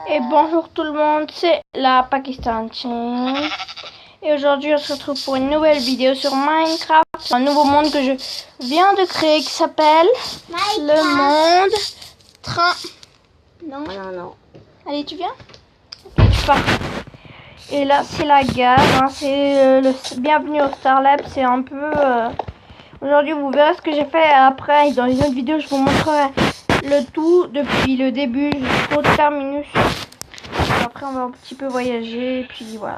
Et bonjour tout le monde, c'est la Pakistan Chain. Et aujourd'hui on se retrouve pour une nouvelle vidéo sur Minecraft. Un nouveau monde que je viens de créer qui s'appelle le monde train. Non. Allez, tu viens? Ok, tu pars. Et là c'est la gare, hein. C'est le bienvenue au Star Lab. C'est un peu... Aujourd'hui vous verrez ce que j'ai fait. Après dans les autres vidéos je vous montrerai le tout depuis le début jusqu'au terminus. Après on va un petit peu voyager et puis voilà.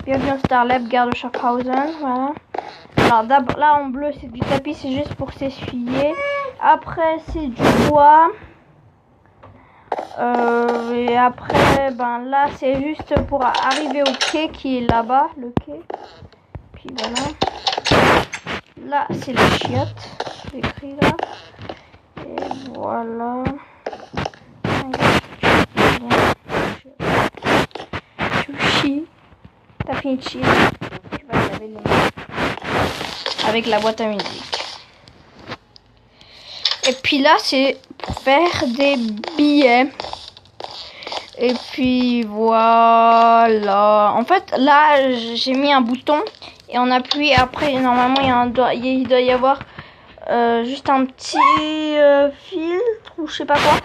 Bienvenue au Star Lab, gare de Schaffhausen. Voilà. Alors d'abord là en bleu c'est du tapis, c'est juste pour s'essuyer. Après c'est du bois. Et après ben là c'est juste pour arriver au quai qui est là-bas, le quai. Puis voilà. Là c'est les chiottes, c'est écrit là. Et voilà. Tu chies. T'as fini de chier. Tu vas laver les mains. Avec la boîte à musique. Et puis là c'est pour faire des billets. Et puis voilà. En fait là j'ai mis un bouton. Et on appuie. Après normalement il doit y avoir juste un petit filtre ou je sais pas quoi.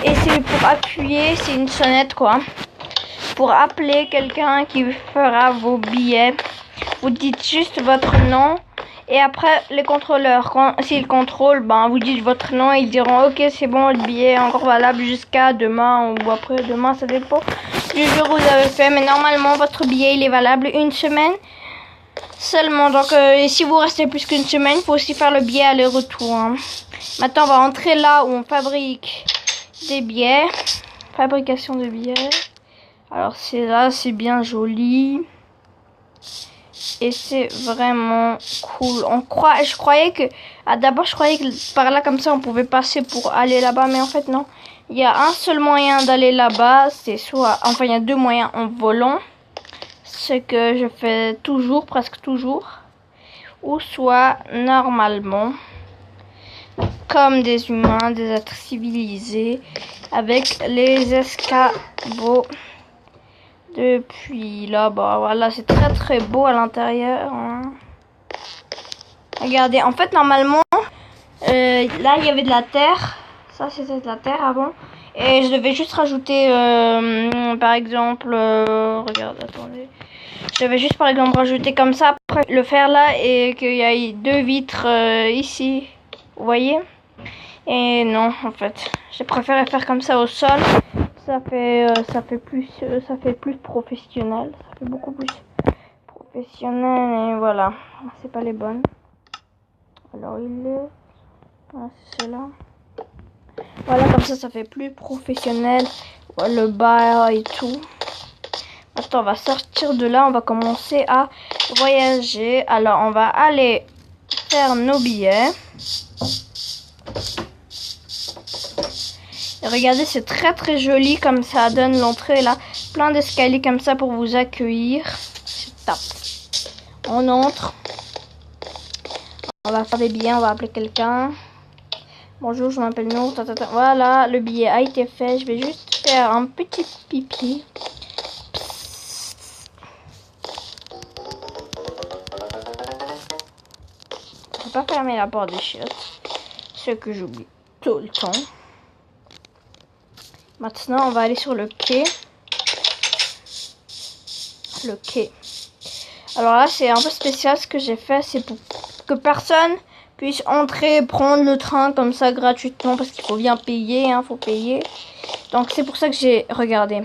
Et c'est pour appuyer, c'est une sonnette quoi. Pour appeler quelqu'un qui fera vos billets. Vous dites juste votre nom. Et après les contrôleurs, s'ils contrôlent, ben vous dites votre nom et ils diront ok c'est bon, votre billet est encore valable jusqu'à demain ou après demain, ça dépend du jour où vous avez fait. Mais normalement votre billet il est valable une semaine seulement. Donc et si vous restez plus qu'une semaine, il faut aussi faire le billet aller-retour. Hein. Maintenant on va entrer là où on fabrique des billets. Fabrication de billets. Alors c'est là, c'est bien joli. Et c'est vraiment cool. Je croyais que... d'abord je croyais que par là comme ça on pouvait passer pour aller là-bas. Mais en fait non. Il y a un seul moyen d'aller là-bas. C'est soit... Enfin il y a deux moyens en volant. Ce que je fais toujours, presque toujours. Ou soit normalement. Comme des humains, des êtres civilisés. Avec les escabeaux. Depuis là, bah voilà, c'est très beau à l'intérieur. Hein. Regardez, en fait normalement, là il y avait de la terre. Ça c'était de la terre avant. Et je devais juste rajouter, par exemple, regarde, attendez. Je devais juste par exemple rajouter comme ça, après le faire là et qu'il y ait deux vitres ici. Vous voyez? Et non, en fait, j'ai préféré faire comme ça au sol. Ça fait plus professionnel. Ça fait beaucoup plus professionnel. Et voilà. C'est pas les bonnes. Alors il est... Ah, c'est cela. Voilà, comme ça fait plus professionnel. Le bas et tout. Attends, on va sortir de là. On va commencer à voyager. Alors, on va aller faire nos billets. Et regardez, c'est très joli comme ça donne l'entrée là. Plein d'escaliers comme ça pour vous accueillir. C'est top. On entre. On va faire des billets, on va appeler quelqu'un. Bonjour, je m'appelle Nour. Voilà, le billet a été fait. Je vais juste faire un petit pipi. Je vais pas fermer la porte des chiottes. Ce que j'oublie tout le temps. Maintenant, on va aller sur le quai. Le quai. Alors là, c'est un peu spécial ce que j'ai fait. C'est pour que personne puisse entrer et prendre le train comme ça gratuitement. Parce qu'il faut bien payer, hein, faut payer. Donc c'est pour ça que j'ai regardé.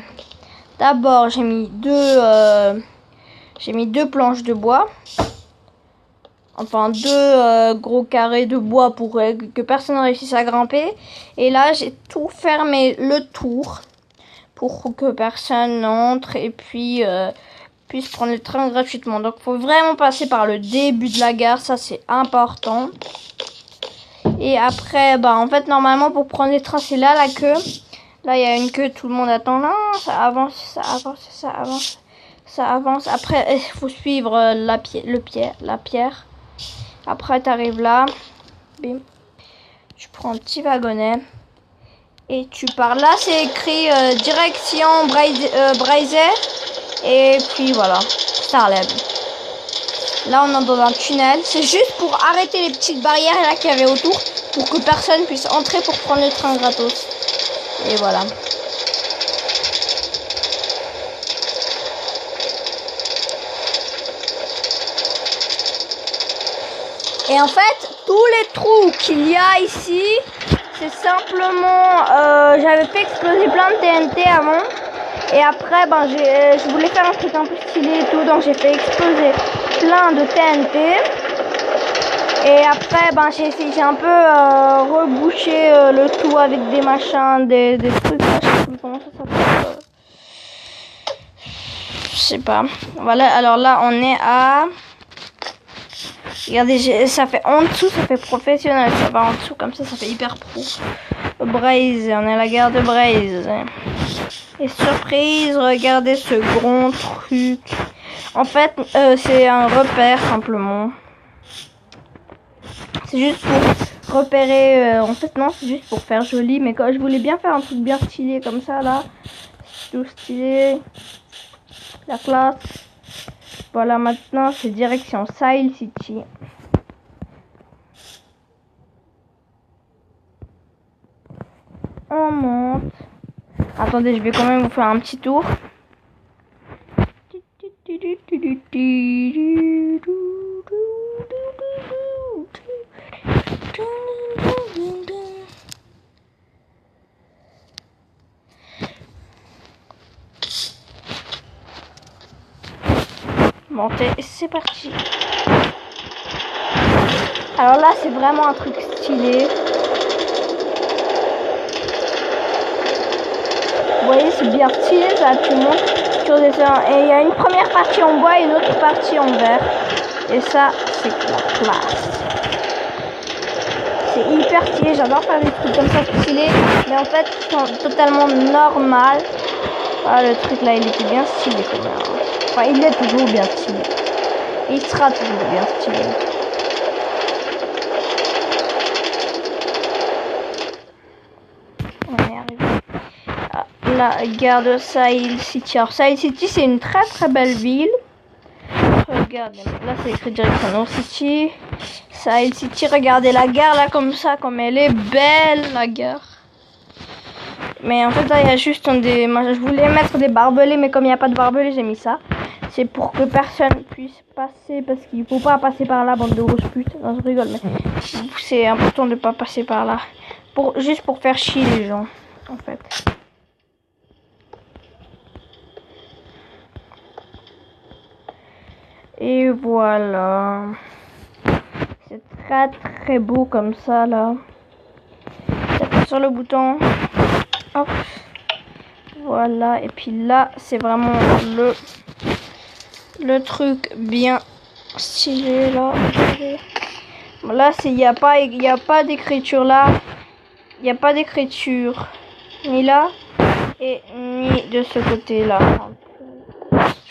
D'abord, j'ai mis deux planches de bois. Enfin, deux gros carrés de bois pour que personne ne réussisse à grimper. Et là, j'ai tout fermé le tour pour que personne n'entre et puis puisse prendre le train gratuitement. Donc, il faut vraiment passer par le début de la gare. Ça, c'est important. Et après, bah, en fait, normalement, pour prendre les trains, c'est là la queue. Là, il y a une queue, tout le monde attend. Non, ça avance, ça avance, ça avance. Ça avance. Après, il faut suivre la pierre. Après, tu arrives là. Bim. Tu prends un petit wagonnet. et tu pars. Là, c'est écrit direction Brazier. Et puis voilà, Starlab. Là, on est dans un tunnel. C'est juste pour arrêter les petites barrières là qu'il y avait autour, pour que personne puisse entrer pour prendre le train gratos. Et voilà. Et en fait, tous les trous qu'il y a ici, c'est simplement... j'avais fait exploser plein de TNT avant. Et après, ben, je voulais faire un truc un peu stylé et tout. Donc j'ai fait exploser plein de TNT. Et après, ben, j'ai un peu rebouché le tout avec des machins, des trucs. Je sais plus comment ça s'appelle. Je sais pas. Voilà, alors là, on est à... Regardez, ça fait en dessous, ça fait professionnel. Ça va en dessous, comme ça fait hyper pro. Braze, on est à la gare de Braze. Et surprise, regardez ce grand truc. En fait, c'est un repère simplement. C'est juste pour repérer. En fait, non, c'est juste pour faire joli. Mais quand je voulais bien faire un truc bien stylé comme ça, là. Tout stylé. La classe. Voilà, maintenant, c'est direction Sile City. On monte. Attendez, je vais quand même vous faire un petit tour. Montez, c'est parti. Alors là, c'est vraiment un truc stylé. Vous voyez, c'est bien stylé, ça, tu montes, tu redescends. Et il y a une première partie en bois et une autre partie en verre. Et ça, c'est la classe. C'est hyper stylé, j'adore faire des trucs comme ça stylés. Mais en fait, ils sont totalement normales. Ah, le truc là, il était bien stylé quand même. Enfin, il est toujours bien stylé. Et il sera toujours bien stylé. La gare de Sile City. Alors Sile City, c'est une très très belle ville. Regardez, là c'est écrit direction North City. Sile City, regardez la gare là comme ça, comme elle est belle la gare. Mais en fait là il y a juste des... Moi, je voulais mettre des barbelés, mais comme il n'y a pas de barbelés, j'ai mis ça. C'est pour que personne puisse passer, parce qu'il faut pas passer par là, bande de grosses putes. Non, je rigole, mais c'est important de pas passer par là. Juste pour faire chier les gens, en fait. Et voilà. C'est très très beau comme ça là. J'appuie sur le bouton. Hop. Voilà. Et puis là, c'est vraiment le truc bien stylé là. Là, il n'y a pas d'écriture là. Il n'y a pas d'écriture. Ni là. Et ni de ce côté là.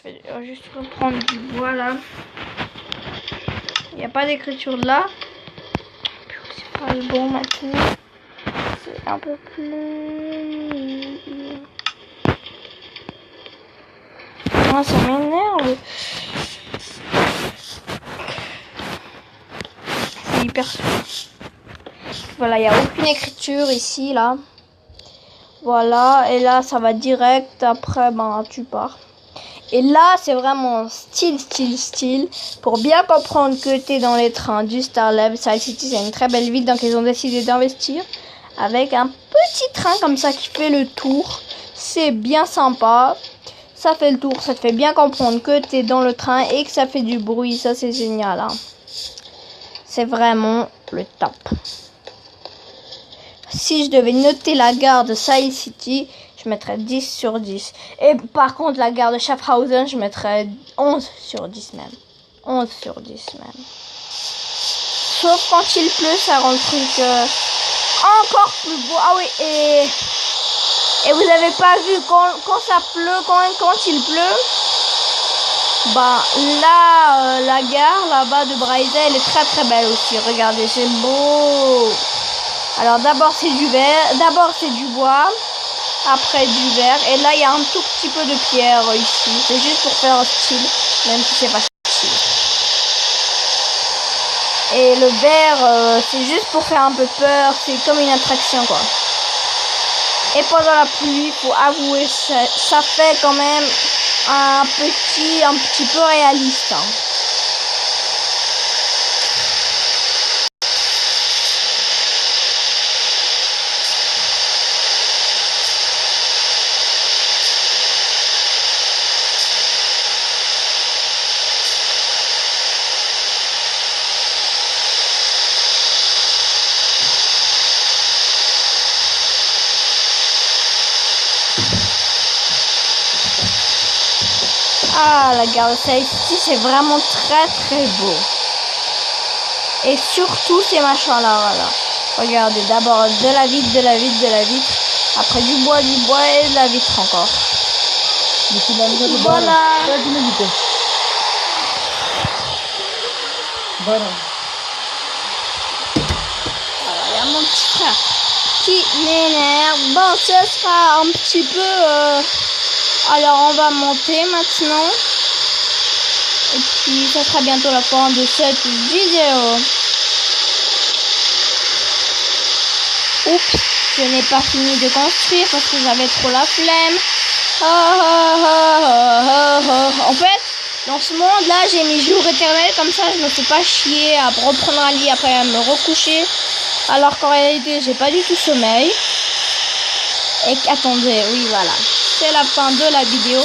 Je vais juste reprendre du bois là. Il n'y a pas d'écriture là. C'est pas le bon maintenant. C'est un peu plus... Moi ça m'énerve. C'est hyper... Voilà, il n'y a aucune écriture ici là. Voilà, et là ça va direct. Après, ben tu pars. Et là, c'est vraiment style. Pour bien comprendre que tu es dans les trains du Starlab. Sile City, c'est une très belle ville, donc ils ont décidé d'investir avec un petit train comme ça qui fait le tour. C'est bien sympa. Ça fait le tour, ça te fait bien comprendre que tu es dans le train et que ça fait du bruit. Ça, c'est génial. Hein. C'est vraiment le top. Si je devais noter la gare de Sile City, je mettrais 10 sur 10. Et par contre, la gare de Schaffhausen, je mettrais 11 sur 10 même. 11 sur 10 même. Sauf quand il pleut, ça rend le truc encore plus beau. Ah oui, et vous avez pas vu, quand ça pleut, quand il pleut, bah là, la gare là-bas de Braise, elle est très très belle aussi. Regardez, c'est beau. Alors d'abord c'est du verre, d'abord c'est du bois, après du verre. Et là il y a un tout petit peu de pierre ici. C'est juste pour faire style, même si c'est pas style. Et le verre, c'est juste pour faire un peu peur. C'est comme une attraction quoi. Et pendant la pluie, faut avouer, ça fait quand même un petit peu réaliste. Hein. Ah, la gare de Saïti, c'est vraiment très beau. Et surtout ces machins là, voilà. Regardez, d'abord de la vitre, après du bois et de la vitre encore. Voilà. Voilà, il y a mon petit frère qui m'énerve. Bon, ce sera un petit peu... Alors, on va monter maintenant. Et puis, ça sera bientôt la fin de cette vidéo. Oups, je n'ai pas fini de construire parce que j'avais trop la flemme. En fait, dans ce monde-là, j'ai mis jour éternel. Comme ça, je me fais pas chier à reprendre un lit après à me recoucher. Alors qu'en réalité, j'ai pas du tout sommeil. Et attendez, oui, voilà. C'est la fin de la vidéo.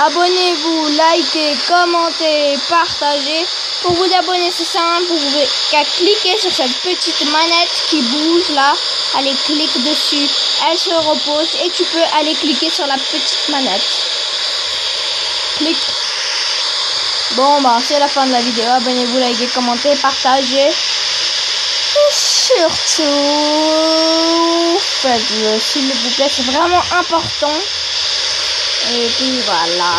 Abonnez-vous, likez, commentez, partagez. Pour vous abonner, c'est simple. Vous n'avez qu'à cliquer sur cette petite manette qui bouge là. Allez, clique dessus. Elle se repose et tu peux aller cliquer sur la petite manette. Clique. Bon, bah, c'est la fin de la vidéo. Abonnez-vous, likez, commentez, partagez. Et surtout, faites-le, s'il vous plaît. C'est vraiment important. Et puis voilà.